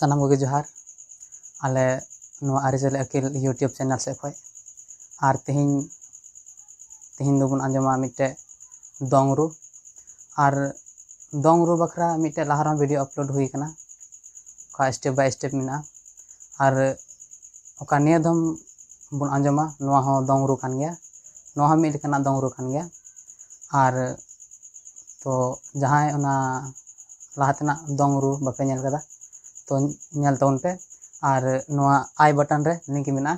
सानाम कोगे जोहार आले नोआ आरिचल अकिल यूट्यूब चैनल से खय आर तिहिन दोबन आंजमा मिटे दोंगरू आर दोंगरू बखरा मिटे लाहारा वीडियो अपलोड हुई कना का स्टेप बाय स्टेप मिना आर ओका निया दम बन आंजमा नोआ हो दोंगरू कान गया नोआ मिट कना दोंगरू कान गया आर तो जहां ओना लाहातना दोंगरू बापे नेल कदा तो नेल तवन पे आर नोआ आई बटन रे लिंक मिना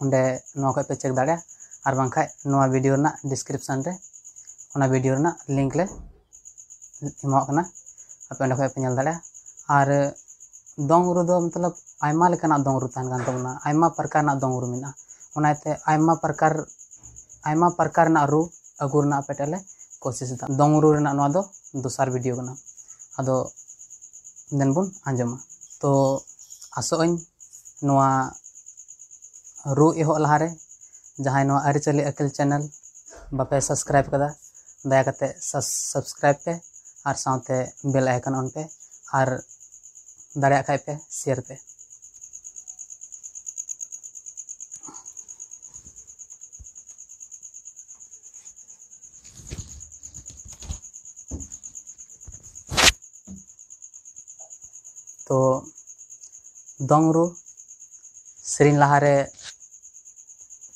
उंडे नोआ खय पे चेक दाड़े आर बांखाय नोआ वीडियो ना डिस्क्रिप्शन रे ओना वीडियो ना लिंक ले एमा कना आपे उंडे खय पे नेल दाड़े आर दोंगरू दो मतलब आयमा लेकाना दोंगरू तान कान तबना आयमा प्रकार ना दोंगरू मिना ओनाते आयमा प्रकार ना रू अगुर ना पेटेले कोशिश दा दोंगरू रेना नोआ दो दोसार वीडियो कना आदो देन बुन आंजमा तो आसोइन नोआ रू एहो लहारे जहां नोआ आरिचली अकिल चैनल बापे सब्सक्राइब कदा दया कते सब्सक्राइब पे आर साथे बेल आइकन ऑन पे आर दाड़िया खाय पे शेयर पे तो दोंगरू सेरिंग लहारे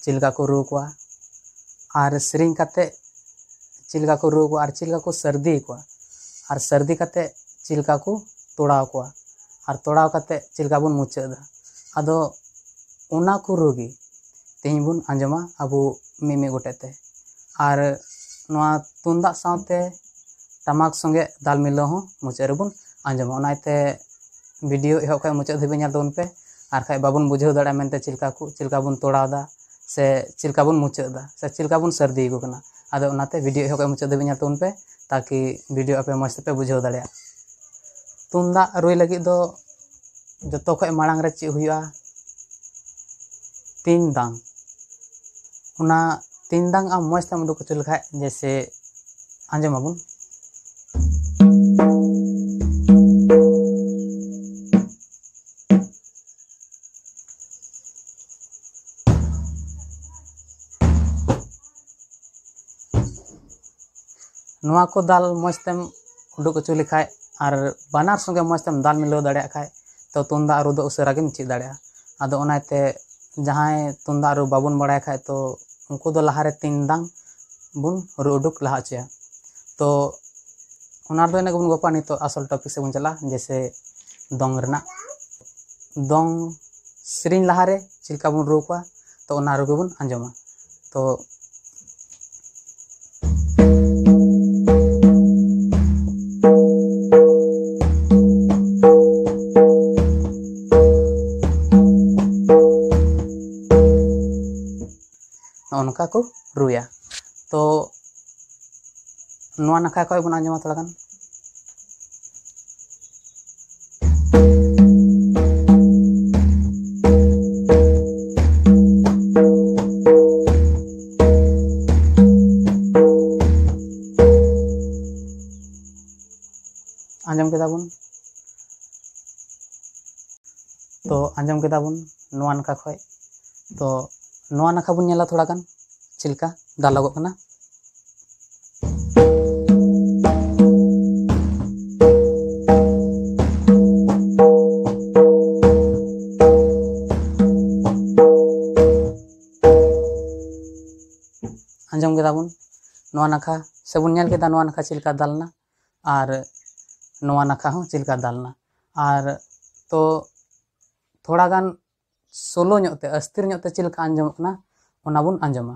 चिलका को रू को आर सेरिंग कते चिलका को रू को आर चिलका को सर्दी को आर सर्दी कते चिलका को तोड़ाव को आर तोड़ाव कते चिलका बुन मुचादा आदो ओना को रूगी तेहिं बुन आंजमा अबु मिमी गोटेते आर नोआ तुंदा साथे टमाक संगे दाल मिलो हो मुचा रेबुन आंजमा ओनाते वीडियो एहो खय मुचा धबे नेल तबन पे आर खाय बाबुन बुझाव दाड़ा मेनते चिलका बुन तोड़ावदा से चिलका बुन मुचादा से चिलका बुन सर्दी को कना आदो ओनाते वीडियो एहो खय मुचा धबे नेल तबन पे ताकि वीडियो आपे मस्त पे बुझाव दाड़ा तुंदा रुई लगी दो जतो खय मांग रे चे हुआ तीन दांग ओना तीन दांग आ मस्त हम उडुक चल खाय जैसे आंजमाबुन नोआ को दाल मस्तेम उडुक चुली खाय आर बानार संगे मस्तेम दाल मिलो दाड़ा खाय तो तुंदा रू दो उसरा गेम ची दाड़ा आदो ओनाते जहां तुंदा रू बाबुन बड़ाय खाय तो उनको दो लहारे तीन दांग बुन रू उडुक लहा चे तो ओना दो ने बुन गोपा तो असल टॉपिक से बुन चला जैसे दोंग रना दोंग सेरिंग लहारे चिलका बुन रू को तो ओना रू बुन आंजमा तो उनका को रुया तो नोआ नखा खय बन आंजमा थोड़ा गान आंजम केदा बुन तो आंजम केदा बुन नोआ नखा खय तो नोआ नखा बुन नेला थोड़ा गान चिलका दालगो कना आंजम केदा बुन नोआ नखा से बुन नेल केदा नोआ नखा चिलका दालना आर नोआ नखा हो चिलका दालना आर तो थोड़ा गान सोलो ᱧᱚᱜ अस्थिर ᱧᱚᱜ चिलका आंजम कना ओना बुन आंजमा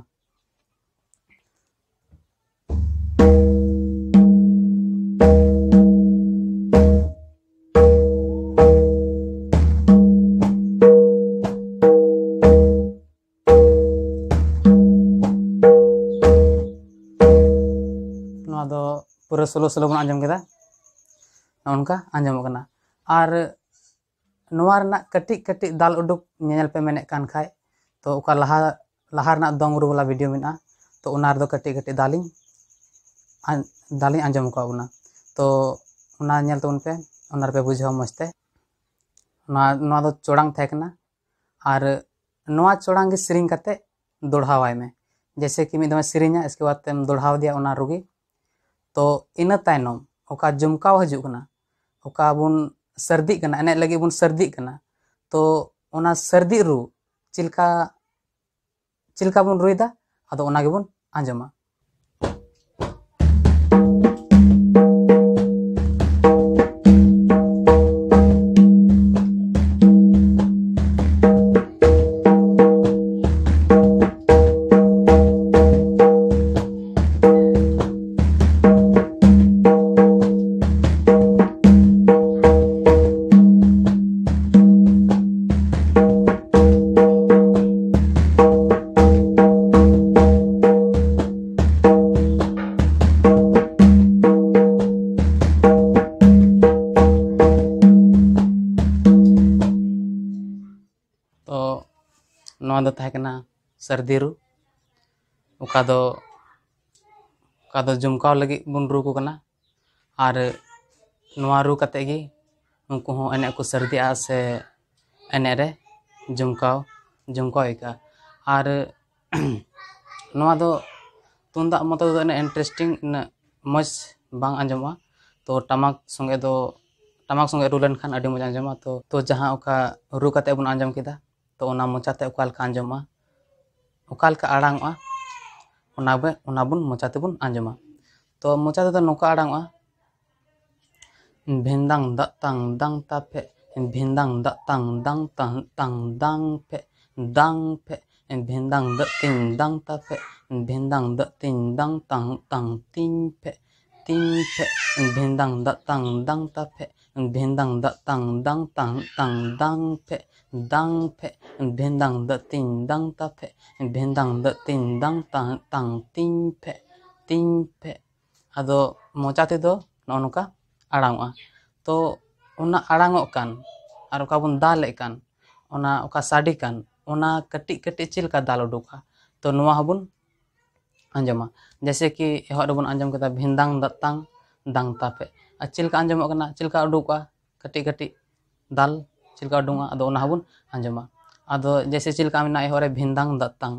नोआ दो पूरा सोलो बुन आंजम केदा उनका आंजम कना आर नोआ रना कटी दाल उडुक नेल पे मेने कान खाय तो ओका लहा रना दोंगरू वाला वीडियो मिना तो ओना दो कटी दालिं आंजम को तो ओना नेल तबन पे ओना पे बुझाव मस्ते नवा दो चोड़ांग थे कना और नवा चोड़ांग सेरिंग करते दोड़ावाय में जैसे कि मिद सेरिंगा इसके बाद तेम दोड़ाव दिया ओना रुगी तो इन तायनम ओका जुमकाव हजू कना ओका बुन सर्दी कना एने लगे बुन सर्दी कना तो ओना सर्दी रू चिलका चिलका बुन रुइदा अदो ओना गे बुन आंजमा। तो नवा दो तहे कना सर्दी रू ओका दो जुमकाव लगी बुन रू को कना और नवा रू कते गी उनको हो एने को सर्दी आ से एने रे जुमकाव एका और नवा दो तुंदा मत दो एने इंटरेस्टिंग मज बांग आंजमा तो टमाक संगे रू लेन खान अडी मज आंजमा तो जहां ओका रू कते बुन आंजम किदा तो ओना मोचाते ओकालका आंजमा ओकालका आड़ांगआ ओना बुन मोचाते बुन आंजमा तो मोचाते तो नोका आड़ांगआ भिंदांग दतांग दांग तापे भिंदांग दतांग दांग तांग दांग पे भिंदांग दतिंग दांग तापे भिंदांग दतिंग दांग तांग तांग तिंग पे भिंदांग दतांग दांग तापे भिंदांग दतांग दांग तांग तांग दांग पे भिंदांग दतिंग दांग तापे भिंदांग दतिंग दांग तांग तांग तिंग पे अदो मोचाते दो नोका आड़ांगआ तो ओना आड़ांगो कान और ओका बुन दाल कान ओना ओका साडी कान ओना कटी कटी चिलका दाल उडुका तो नवा हबुन आंजमा जैसे कि एहर बन आंजम कदा भिंदांग दतांग दांग तापे चिलका आंजम कना चिलका उडुका कटी कटी दाल चिलका उडुंगा अदो ओना हबुन आंजमा अदो जैसे चिलका मेना एहर भिंदांग दतांग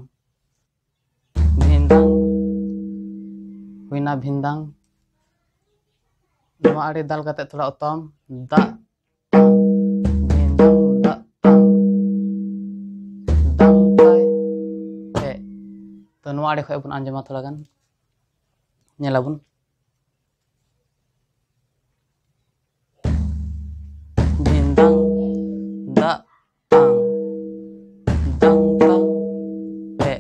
हुईना भिंदांग नवा आड़ी दाल कते थोड़ा उतम दा भिंदांग दतांग दांग ताय पे तो नवा आड़ी खय बुन आंजमा थोड़ा गान नेलाबुन भिंदांग दतांग दांग तांग पे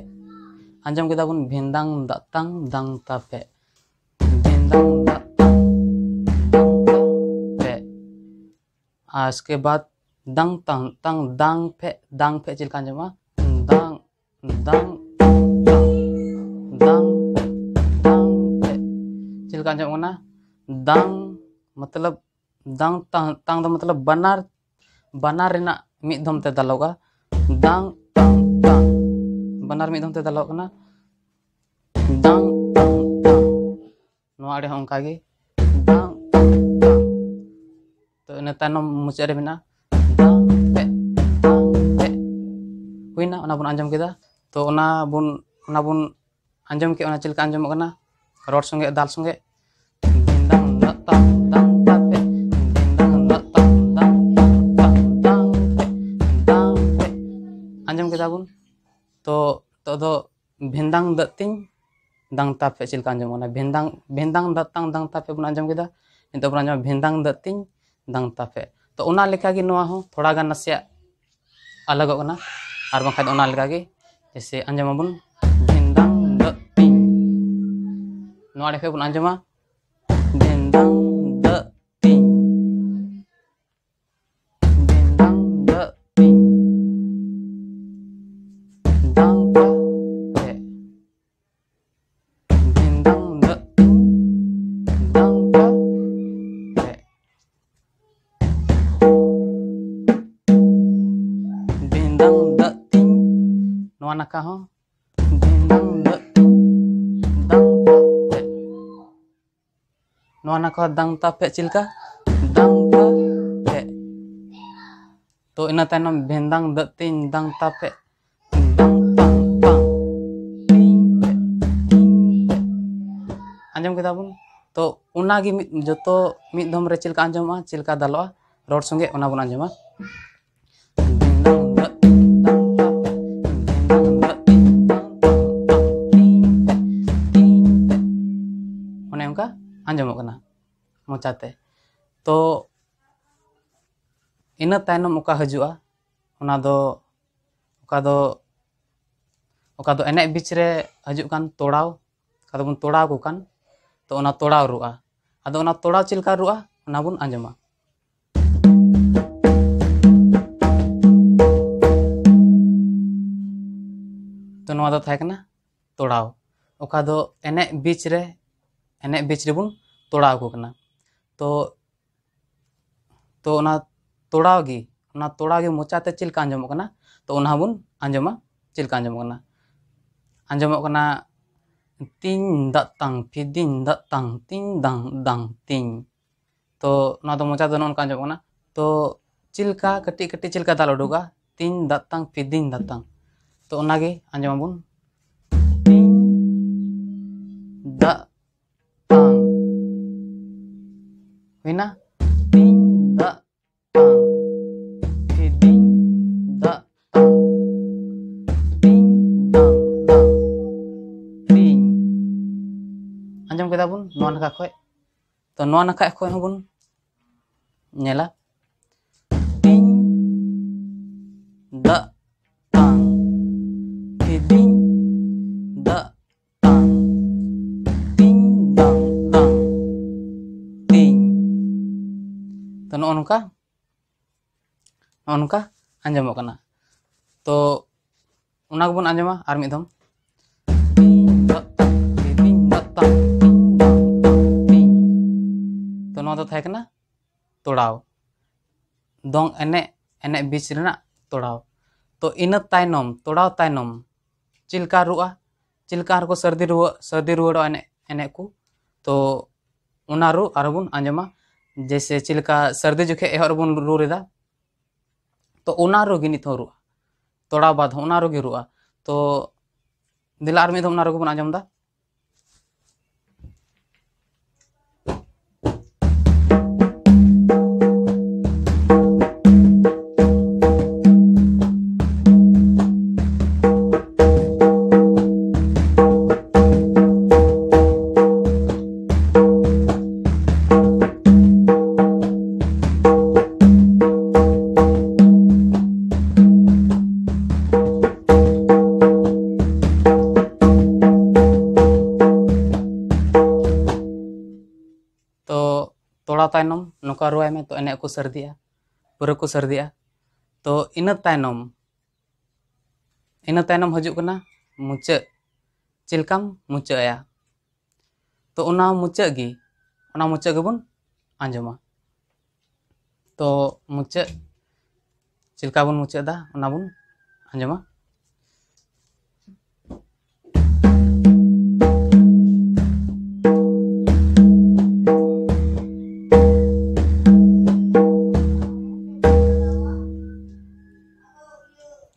आंजम केदा बुन भिंदांग दतांग दांग तापे भिंदांग दतांग दांग तापे इसके बाद दांग तांग तांग दांग पे चिलका आंजमा दांग दांग दांग पे चिलका आंजम कना दांग मतलब दांग तांग दो मतलब बनार रेना मिद दम ते दालोगा दांग तांग तांग बनार मिद दम ते दालो कना दांग तांग तांग नवा आड़े हों कागे दांग तांग तांग तो इन तायनम मुचाद रे मेना दांग पे हुईना ओना बुन आंजम केदा तो ओना बुन आंजम के ओना चिलका आंजम कना रोड संगे दाल संगे भिंदांग दतांग दांग तापे भिंदांग दतांग दांग पे आंजम केदा बुन तो दो भिंदांग दतिंग दांग तापे चिलका आंजम कना भिंदांग दतांग दांग तापे बुन आंजम केदा नितो बुन आंजम भिंदांग दतिंग दांग तापे तो ओना लेका गे नवा हो थोड़ा गान नसिया अलग कना और बखा ओना लेका गे जैसे आंजम बुन भिंदांग दतिंग नवा लेका बुन आंजमा भिंदांग दतिंग दांग तापे भिंदांग दतिंग दांग तापे भिंदांग दतिंग नवा नका हो भिंदांग दतिंग दांग तापे नवा नका दांग तापे चिलका दांग तापे तो इन तायनम भेंदांग दतिंग दांग तापे दांग तांग तांग टिंग पे आंजम केदा बुन तो उनागी जतो मिद धम रे चिलका आंजमा चिलका दालोआ रोड संगे उना बुन आंजमा आंजमोग कना मोचाते तो इन तायनम ओका हजुआ ओना दो एने बीच रे हजु कान तोड़ाव कादो बुन तोड़ाव को कान तो ओना तोड़ाव रुआ आदो ओना तोड़ाव चिलका रुआ ओना बुन आंजमा तो नवा दो थाय कना तोड़ाव ओका दो एने बीच रे बुन तोड़ाव को कना तो ओना तोड़ाव गी मोचाते चिलका आंजमो कना तो ओना बुन आंजमा चिलका आंजमो कना तीन दत्तांग फिदिन दत्तांग तीन दांग दांग तीन तो ना तो मोचा दोनों उनका आंजमो कना तो चिलका कटी कटी चिलका दाल उडुगा तीन दत्तांग फिदिन दत्तांग तो ओनागे आंजमा बुन तीन the Wina ting da tang fiding da tang ting dang dang ting anjam kita bun noa nakak khoi to noa nakak khoi bun nyela ting da tang fiding da tang ting dang dang ting तो नौका आंजमो कना तो उना बन आंजमा are मिद धम तो नौ दो थाय कना तोड़ाव दोंग एने एने बीच रेना तोड़ाव तो इन तायनम तोड़ाव तायनम चिलका रुआ चिलका को सर्दी रुआ एने एने को तो उना रु आरबुन आंजमा जैसे चिलका सर्दी जुखे एहर बन रू रेदा तो उना रोगी निथो रुआ तोड़ा बाद उना रोगी रुआ तो दिला आर मिद उना रोगी बन आंजम दा तोड़ा तायनम नोका रुआय में तो एने को सर्दिया पूरा को सर्दिया तो इन तायनम हजु कना मुचा चिलकाम मुचाया तो उना मुचा गी बुन आंजमा तो मुचा चिलका बुन मुचा दा उना बुन आंजमा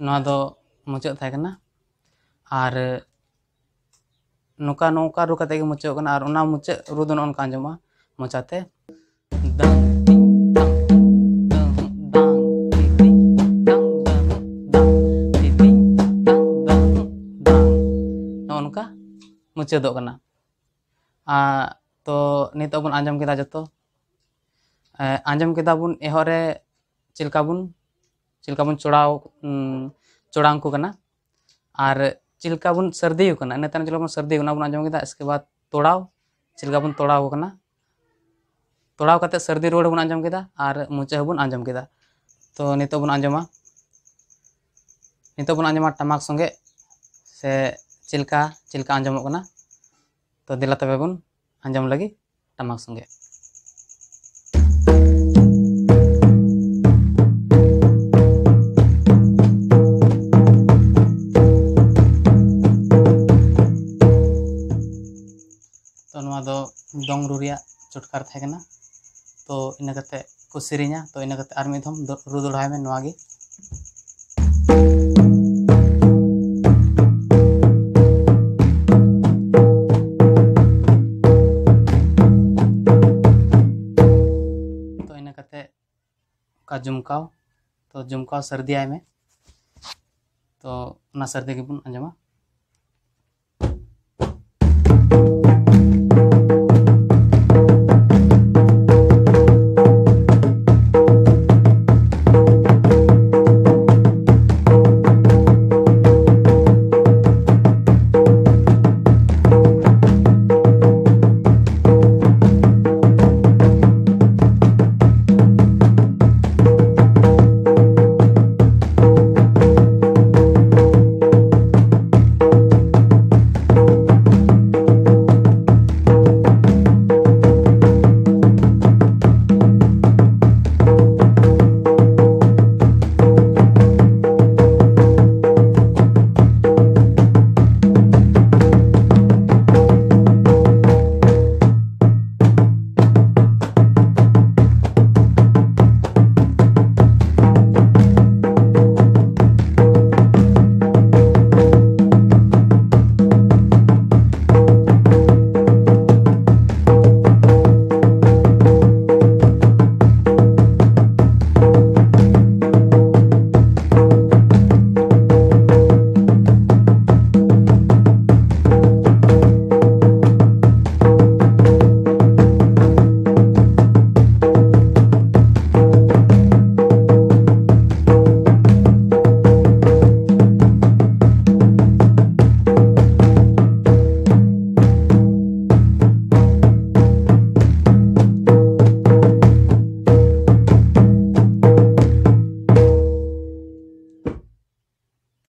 नवा दो मुचाद थाय कना आर नोका नोका रू कते गे मुचाद कना आर उना मुचाद रू दो नोन का आंजमा मोचाते दंग तिंग दंग दंग दंग तिंग दंग दंग दंग तिंग दंग दंग दंग नोनका मुचादो कना तो नितो बन आंजम केदा जतो आंजम केदा बुन एहरे चिलका बुन चोड़ाव को कना और चिलका बुन सर्दी कना नेतान चिलका बुन सर्दी कना बुन आंजम केदा इसके बाद तोड़ाव चिलका बुन तोड़ाव कना तोड़ाव कते सर्दी रोड बुन आंजम केदा और मुचा बुन आंजम केदा तो नितो बुन आंजमा टमाक संगे से चिलका आंजमो कना तो दिला तबे बुन आंजम लगी टमाक संगे तो नवा दो दंग रुरिया चुटकार थे कना तो इन कते को सेरिया तो इन कते आर मिद धम रू दोड़ाय में नवा गे तो इन कते का जुमकाव तो जुमकाव सर्दी आय में तो ना सर्दी के बुन अंजमा।